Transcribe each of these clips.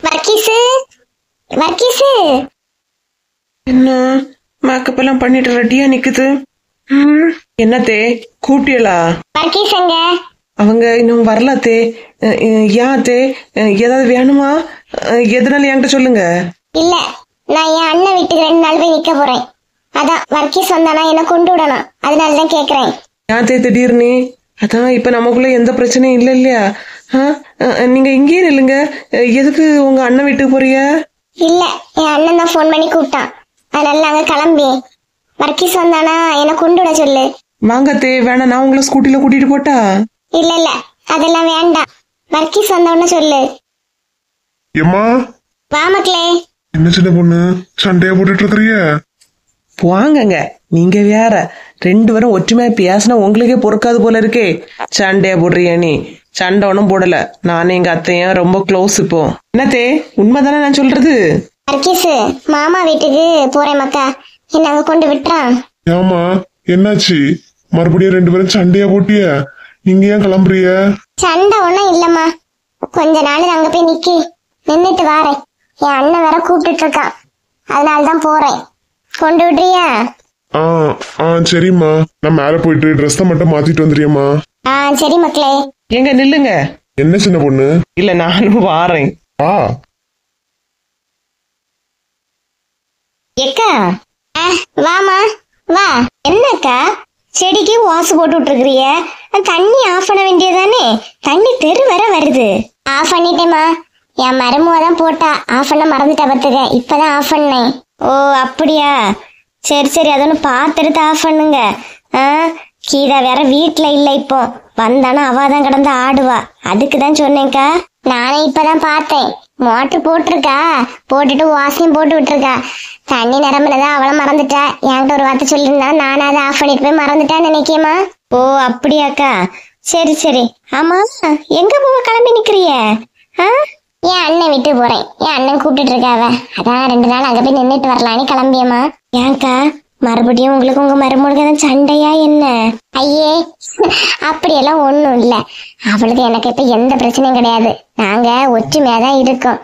வர்க்கீஸு வர்க்கீஸு என்ன மேக்கப் எல்லாம் பண்ணிட்டு ரெடியா நிக்குது? என்னத்தே கூட்டியலா? வர்க்கீஸங்க அவங்க இன்னும் வரலாத்தே. யாத்தே ஏதாவது வேணுமா? எதனால என்கிட்ட சொல்லுங்க. இல்ல, நான் என் அண்ணன் வீட்டுக்கு 2 நாள் போய் நிக்க போறேன். அதான் வர்க்கீஸ் வந்தானா என்ன கொண்டு விடணும், அதனாலதான் கேக்குறேன். யாத்தே திடீர்னு? அதான் இப்ப நமக்குள்ள எந்த பிரச்சனையும் இல்ல இல்லையா? நீங்க இங்கேயே நில்லுங்க. எதுக்கு உங்க அண்ணன் வீட்டுக்கு போறிய? இல்ல, என் அண்ணன் தான் போன் பண்ணி கூப்பிட்டான், அதனால நாங்க கிளம்பி. வர்க்கீஸ் வந்தானா என்ன கொண்டு விட சொல்லு. வாங்கத்தே, வேணா நான் உங்களை ஸ்கூட்டில கூட்டிட்டு போட்டா? இல்ல இல்ல, அதெல்லாம் வேண்டாம். வர்க்கீஸ் வந்தவன சொல்லு. எம்மா வா மக்களே. என்ன சின்ன பொண்ணு சண்டையா போட்டுட்டு இருக்கிறிய? வாங்கங்க, நீங்க வேற 2 பேரும் ஒற்றுமையா பேசினா உங்களுக்கே பொறுக்காது போல இருக்கே. சண்டையா போடுறியா? நீ சண்டை ஒன்னும் போடல. நானும் எங்க அத்தையும் ரொம்ப க்ளோஸ். இப்போ என்னத்தே, உண்மைதானே நான் சொல்றது? வர்க்கீஸ் மாமா வீட்டுக்கு போறேன் மக்கா, என்ன அங்க கொண்டு விட்டுறான். ஏமா என்னாச்சு? மறுபடியும் 2 பேரும் சண்டையா போட்டிய? நீங்க ஏன் கிளம்புறிய? சண்டை ஒண்ணும் இல்லம்மா, கொஞ்ச நாள் அங்க போய் நின்னுட்டு வாரேன். என் அண்ணன் வேற கூப்பிட்டு இருக்கான், அதனாலதான் போறேன். கொண்டு விடுறியா? சரிம்மா, நான் மேல போயிட்டு ட்ரெஸ் மட்டும் மாத்திட்டு வந்துடுறியம்மா. சரி மக்களே. எங்க நில்லுங்க. என்ன சின்ன பொண்ணு? இல்ல, நானும் வாரேன். எக்கா வாமா வா. என்னக்கா செடிக்கு வாசு போட்டு விட்டுருக்கிறிய? தண்ணி ஆஃப் பண்ண வேண்டியதானே? தண்ணி தெரு வர வருது. ஆஃப் பண்ணிட்டேமா, என் மருமதான் போட்டா. ஆஃப் பண்ண மறந்துட்டா பத்துக்க, இப்பதான் ஆஃப் பண்ணேன். ஓ அப்படியா, சரி சரி, அது ஒன்று பார்த்துட்டு ஆஃப் பண்ணுங்க. கீதா வேற வீட்டுல இல்ல, இப்போ வந்தானா அவாதான் கிடந்து ஆடுவா. அதுக்குதான் சொன்னேன்க்கா. நானே இப்பதான் பார்த்தேன், மோட்டர் போட்டிருக்கா, போட்டுட்டு வாசனையும் போட்டு விட்டுருக்கா. தண்ணி நிரம்பினதா அவளை மறந்துட்டா. என்கிட்ட ஒரு வார்த்தை சொல்லியிருந்தா நானும் அதை ஆஃப் பண்ணிட்டு போய் மறந்துட்டான்னு நினைக்கியமா. ஓ அப்படியாக்கா, சரி சரி. ஆமா, எங்க போக கிளம்பி நிக்கிறிய? என் அண்ணன் விட்டு போறேன், என் அண்ணன் கூப்பிட்டு இருக்காவ. அதான் 2 நாள் அங்க போய் நின்றுட்டு வரலான்னு கிளம்பியம்மா. ஏன்க்கா மறுபடியும் உங்களுக்கு உங்க மருமகளுக்கு சண்டையா என்ன? ஐயே அப்படியெல்லாம் ஒண்ணும் இல்ல. அவளுக்கு எனக்கு இப்ப எந்த பிரச்சனையும் கிடையாது. நாங்க ஒற்றுமையாதான் இருக்கோம்.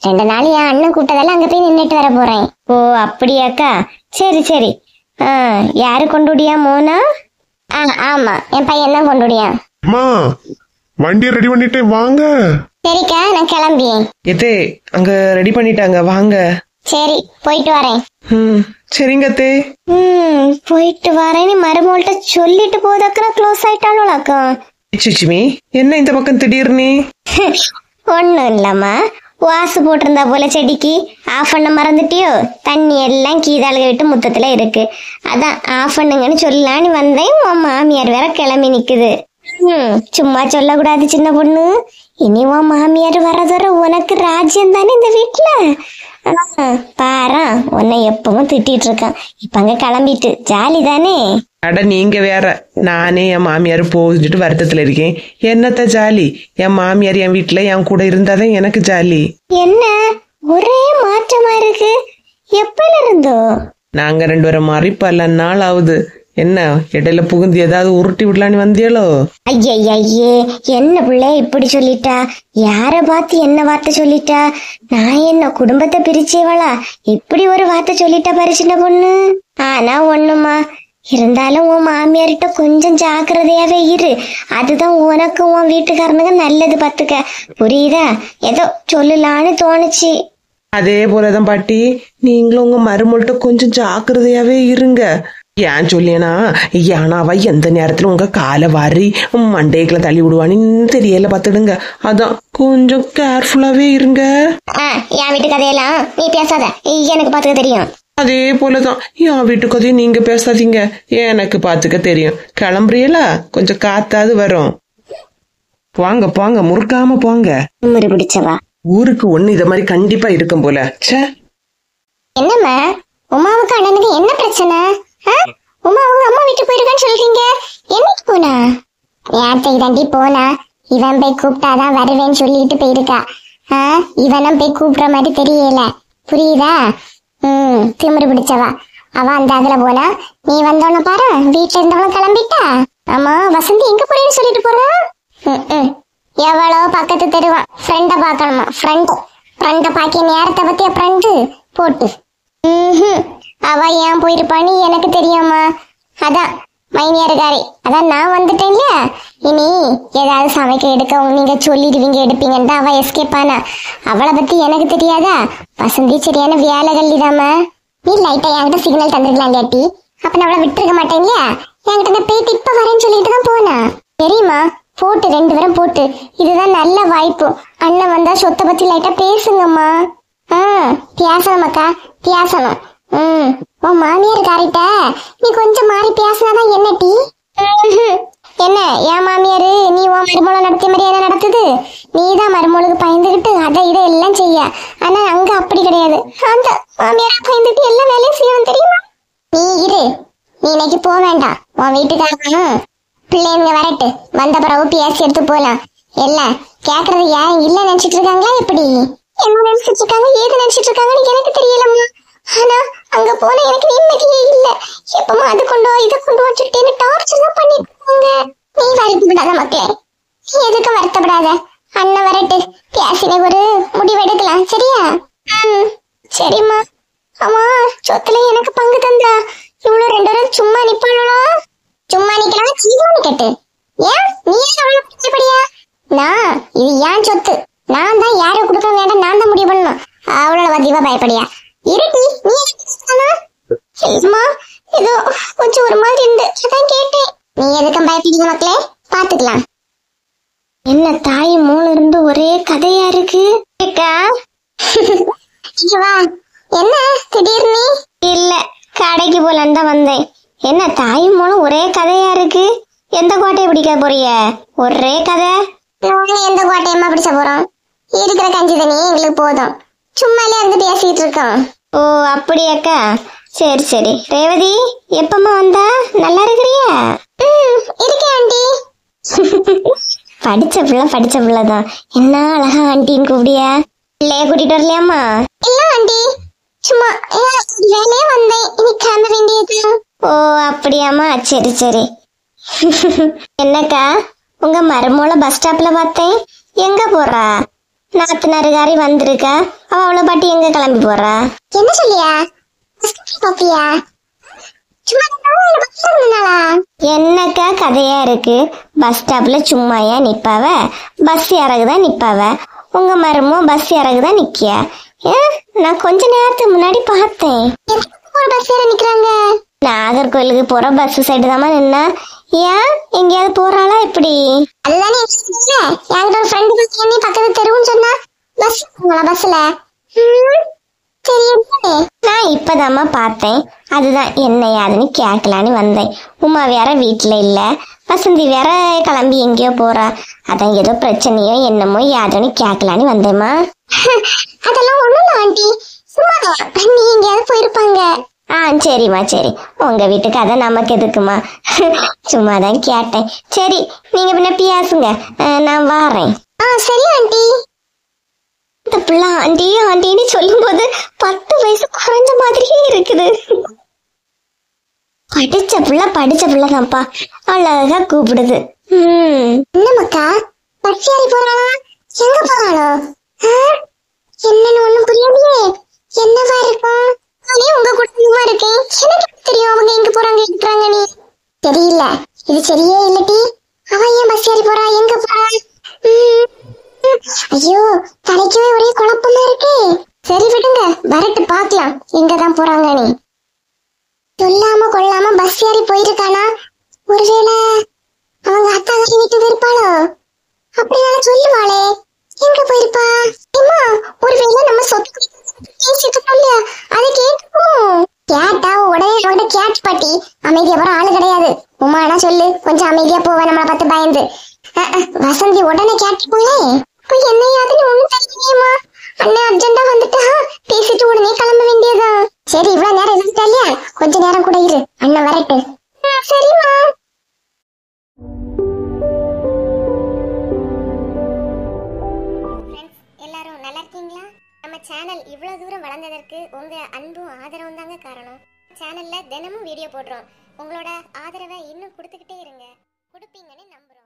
2 நாள் என் அண்ணன் கூப்பிட்டதால அங்க போய் நின்றுட்டு வர போறேன். ஓ அப்படியாக்கா, சரி சரி. யாரு கொண்டு விடியா? மோனா? ஆமா, என் பையன் தான் கொண்டு விடியா. வண்டியை ரெடி பண்ணிட்டேன், வாங்க. சரிக்கா, நான் கிளம்பியேன். எத்தே அங்க ரெடி பண்ணிட்டாங்க, வாங்க. சரி, போயிட்டு வரேன். சரிங்க அத்தே. போயிட்டு வரேன்னு மருமகள்கிட்ட சொல்லிட்டு போதாக்கா க்ளோஸ் ஆயிட்டாளோக்கா. சுச்சுமி, என்ன இந்த பக்கம் திடீர்னு? ஒண்ணும் இல்லம்மா, வாசு போட்டிருந்தா போல செடிக்கு ஆஃப் பண்ண மறந்துட்டியோ? தண்ணி எல்லாம் கீதாளுக விட்டு முத்தத்துல இருக்கு, அதான் ஆஃப் பண்ணுங்கன்னு சொல்லலான்னு வந்தேன். உன் மாமியார் வேற கிளம்பி நிக்குது. சும்மா சொல்லக்கூடாது சின்ன பொண்ணு. இனி உன் மாமியார் வர்றதோட உனக்கு ராஜ்யம் தானே இந்த வீட்டுல. பாரா, உன்னை எப்பவும் திட்டிட்டு இருக்கான், இப்ப அங்க கிளம்பிட்டு ஜாலி தானே. அட நீங்க வேற, நானே என் மாமியார் போச்சுட்டு வருத்தத்துல இருக்கேன். என்னத்த ஜாலி? என் மாமியார் என் வீட்டுல என் கூட இருந்தாதான் எனக்கு ஜாலி. என்ன ஒரே மாற்றமா இருக்கு, எப்பல இருந்தோ? நாங்க 2 பேரும் மாறி பல நாள் ஆகுது. என்ன இடையில புகுந்து ஏதாவது உருட்டி விடலான்னு வந்தியலோ? ஐயே, என்ன பிள்ளை இப்படி சொல்லிட்டா? யார பார்த்து என்ன வார்த்தை சொல்லிட்டா? நான் என்ன குடும்பத்தை பிரிச்சேவளா? இப்படி ஒரு வார்த்தை சொல்லிட்டா பாரு சின்ன பொண்ணு. ஆனா ஒண்ணுமா, இருந்தாலும் உன் மாமியார்கிட்ட கொஞ்சம் ஜாக்கிரதையாவே இரு. அதுதான் உனக்கு உன் வீட்டுக்காரனுக்கு நல்லது, பாத்துக்க. புரியுதா? ஏதோ சொல்லலான்னு தோணுச்சு. அதே போலதான் பாட்டி, நீங்களும் உங்க மருமகள்கிட்ட கொஞ்சம் ஜாக்கிரதையாவே இருங்க. ஏன் சொல்லியனா, ஏன்னா அவ எந்த நேரத்துல உங்க காலை வாரி மண்டைக்குள்ள தள்ளி விடுவான்னு தெரியல, பாத்துடுங்க. அதான் கொஞ்சம் கேர்ஃபுல்லாவே இருங்க. என் வீட்டு கதையெல்லாம் நீ பேசாத, எனக்கு பாத்துக்க தெரியும். அதே போலதான் என் வீட்டு கதையும் நீங்க பேசாதீங்க, எனக்கு பாத்துக்க தெரியும். கிளம்புறீங்களா? கொஞ்சம் காத்தாது வரும். போங்க போங்க, முறுக்காம போங்க. முறு பிடிச்சவா. ஊருக்கு ஒண்ணு இத மாதிரி கண்டிப்பா இருக்கும் போல. என்னம்மா, உமாவுக்கு அண்ணனுக்கு என்ன பிரச்சனை? உமா அவங்க அம்மா வீட்டு போயிருக்கான்னு சொல்றீங்க, என்னைக்கு போனா? யார்கிட்ட தாண்டி போனா? இவன் போய் கூப்பிட்டாதான் வருவேன்னு சொல்லிட்டு போயிருக்கா. இவனும் போய் கூப்பிடுற மாதிரி தெரியல, புரியுதா? திமிரு பிடிச்சவா. அவ அந்த அதுல போனா, நீ வந்தோன்னு பாரு வீட்டுல இருந்தவளும் கிளம்பிட்டா. ஆமா, வசந்தி எங்க போறேன்னு சொல்லிட்டு போறா? எவ்வளோ பக்கத்து தெருவான், ஃப்ரெண்ட பாக்கணுமா? ஃப்ரெண்ட் ஃப்ரெண்ட பாக்கிய நேரத்தை பத்திய ஃப்ரெண்டு போட்டு அவ ஏன் போயிருப்பான்னு எனக்கு தெரியாமா. அதான் மைனியாருக்காரி, அதான் நான் வந்துட்டேன்ல. இனி ஏதாவது சமைக்க எடுக்க நீங்க சொல்லிடுவீங்க எடுப்பீங்கன்னு தான் அவ எஸ்கேப் ஆனா. அவளை பத்தி எனக்கு தெரியாதா? வசந்தி சரியான வேலை கல்லிடாம. நீ லைட்டா என்கிட்ட சிக்னல் தந்துருக்கலாம் கேட்டி, அப்ப நான் அவளை விட்டுருக்க மாட்டேன்ல. என்கிட்ட நான் போயிட்டு இப்ப வரேன்னு சொல்லிட்டு தான் போனா. தெரியுமா? போட்டு 2 பேரும் போட்டு. இதுதான் நல்ல வாய்ப்பு. அண்ணன் வந்தா சொத்தை பத்தி லைட்டா பேசுங்கம்மா. பேசணும் அக்கா, பேசணும். உன் மாமியார் காரிட்ட நீ கொஞ்சம் மாறி பேசினாதான் என்ன டீ? என்ன என் மாமியாரு நீ உன் மருமகளை நடத்திய மாதிரி என்ன நடத்துது? நீதான் மருமகளுக்கு பயந்துகிட்டு அதை இதை எல்லாம் செய்ய. ஆனா அங்க அப்படி கிடையாது. அந்த மாமியார பயந்துட்டு எல்லா வேலையும் செய்யணும் தெரியுமா? நீ இரு, நீ இன்னைக்கு போக வேண்டாம். உன் வீட்டுக்காரனும் பிள்ளைங்க வரட்டு, வந்த பிறகு பேசி எடுத்து போலாம். எல்லாம் கேக்குறது ஏன் இல்ல நினைச்சிட்டு இருக்காங்களா? எப்படி என்ன நினைச்சிட்டு இருக்காங்க, ஏது நினைச்சிட்டு இருக்காங்கன்னு எனக்கு தெரியலம்மா. ஆனா அங்க போன எனக்கு நிம்மதியே இல்ல. எப்பமா அது கொண்டு வா இதை கொண்டு வச்சுட்டு டார்ச்சர் தான் பண்ணிட்டு இருக்காங்க. நீ வருத்தப்படாத மக்களே, நீ எதுக்கு வருத்தப்படாத. அண்ணன் வரட்டு, பேசின ஒரு முடிவு எடுக்கலாம். சரியா? சரிம்மா. ஆமா, சொத்துல எனக்கு பங்கு தந்தா இவ்வளவு 2 பேரும் சும்மா நிப்பாளா? சும்மா நிக்கலாம், சீக்கிரம் கேட்டு. ஏன் நீ படியா? நான் இது ஏன் சொத்து, நான் தான் யாரை கொடுக்க வேண்டாம், நான் தான் முடிவு பண்ணணும். அவளோட பதிவா பயப்படியா? இருட்டி, நீ இல்லம்மா, ஏதோ கொஞ்சம் ஒரு மாதிரி இருந்து அதான் கேட்டேன். நீ எதுக்கும் பயப்படுங்க மக்களே, பாத்துக்கலாம். என்ன தாய் மூணு இருந்து ஒரே கதையா இருக்கு. வா, என்ன திடீர்னு? இல்ல, கடைக்கு போலான்னு தான் வந்தேன். என்ன தாய் மூலம் ஒரே கதையா இருக்கு? எந்த கோட்டையை பிடிக்க போறிய? ஒரே கதை. எந்த கோட்டையமா பிடிச்ச போறோம்? இருக்கிற கஞ்சி தண்ணி எங்களுக்கு போதும். சும்மாலே இருந்து பேசிட்டு இருக்கோம். ஓ அப்படியாக்கா, சரி சரி. ரேவதி எப்பமா வந்தா? நல்லா இருக்கிறியா? இருக்கேன் ஆண்டி. படிச்ச பிள்ளைதான். என்ன அழகா ஆண்டின்னு கூப்பிடியா? பிள்ளைய கூட்டிட்டு வரலையாமா? இல்ல ஆண்டி, சும்மா வேலையே வந்தேன். இன்னைக்கு கிளம்ப வேண்டியது. ஓ அப்படியாமா, சரி சரி. என்னக்கா, உங்க மருமோள பஸ் ஸ்டாப்ல பார்த்தேன். எங்க போறா? நாத்தனாருக்காரி வந்திருக்கா, அவளை பாட்டி எங்க கிளம்பி போறா? என்ன சொல்லியா? பாப்பியா? என்னக்கா கதையா இருக்கு? பஸ் ஸ்டாப்ல சும்மாயா நிப்பாவ? பஸ் இறகுதான் நிப்பாவ. உங்க மருமோ பஸ் இறகுதான் நிக்கியா? நான் கொஞ்ச நேரத்துக்கு முன்னாடி பார்த்தேன். பஸ் ஏற நிக்கிறாங்க. நாகர்கோயிலுக்கு போற பஸ் சைடு தாமா நின்னா. ஏன் எங்கேயாவது போறாளா எப்படி? அதுதானே என்கிட்ட ஒரு ஃப்ரெண்டு பக்கத்து தெருவுன்னு சொன்னா. பஸ் பஸ்ல நான் இப்பதாம்மா பார்த்தேன். அதுதான் என்ன யாருன்னு கேட்கலான்னு வந்தேன். உமா வேற வீட்டுல இல்ல, வசந்தி வேற கிளம்பி எங்கேயோ போறா. அதான் ஏதோ பிரச்சனையோ என்னமோ யாருன்னு கேட்கலான்னு வந்தேம்மா. அதெல்லாம் ஒண்ணும் இல்ல ஆண்டி, சும்மாதான். நீ எங்கேயாவது போயிருப்பாங்க. சரிம்மா சரி, உங்க வீட்டுக்கு அதை நமக்கு எதுக்குமா? சும்மாதான் கேட்டேன். சரி, நீங்க பின்ன பேசுங்க, நான் வாரேன். சரி ஆண்டி. இந்த பிள்ளை ஆண்டி ஆண்டின்னு சொல்லும் போது 10 வயசு குறைஞ்ச மாதிரியே இருக்குது. படிச்ச பிள்ளைதான்ப்பா, அழகா கூப்பிடுது. என்னமாக்கா, பட்சியாரி போறாளா? எங்க போறாளோ? என்னன்னு ஒண்ணும் புரியலையே. என்னவா இருக்கும்? உங்க குடும்பமா இருக்கேன், எனக்கு தெரியும் அவங்க எங்க போறாங்க இருக்கிறாங்க. நீ தெரியல, இது சரியே இல்லட்டி. அவ ஏன் பஸ் ஏறி போறா, எங்க போறா? ஐயோ, தலைக்குமே ஒரே குழப்பமா இருக்கு. சரி விடுங்க, வரட்டு பாக்கலாம் எங்கதான் போறாங்க. நீ சொல்லாம கொள்ளாம பஸ் ஏறி போயிருக்கானா? ஒருவேளை அவங்க அத்தா வீட்டு போயிருப்பாளோ? அப்படினால சொல்லுவாளே, எங்க போயிருப்பா? ஒருவேளை நம்ம சொத்து பேசிட்டு இல்லையா, அதை கேட்கும். கேட்டா உடனே அவங்ககிட்ட கேட்டு பாட்டி அமைதியா போற ஆளு கிடையாது. உமானா சொல்லு, கொஞ்சம் அமைதியா போவ, நம்மளை பார்த்து பயந்து. வசந்தி உடனே கேட்டுப்போங்களே. என்னையாதுன்னு ஒண்ணும் தெரியலையேம்மா. அண்ணன் அர்ஜென்டா வந்துட்டா, பேசிட்டு உடனே கிளம்ப வேண்டியதான். சரி, இவ்வளவு நேரம் இருந்துட்டா இல்லையா, கொஞ்ச நேரம் கூட இரு, அண்ணன் வரட்டு. சரிம்மா. எல்லாரும் நல்லா இருக்கீங்களா? நம்ம சேனல் இவ்வளவு தூரம் வளர்ந்ததற்கு உங்க அன்பும் ஆதரவும் தாங்க காரணம். சேனல்ல தினமும் வீடியோ போடுறோம். உங்களோட ஆதரவை இன்னும் கொடுத்துக்கிட்டே இருங்க. கொடுப்பீங்கன்னு நம்புறோம்.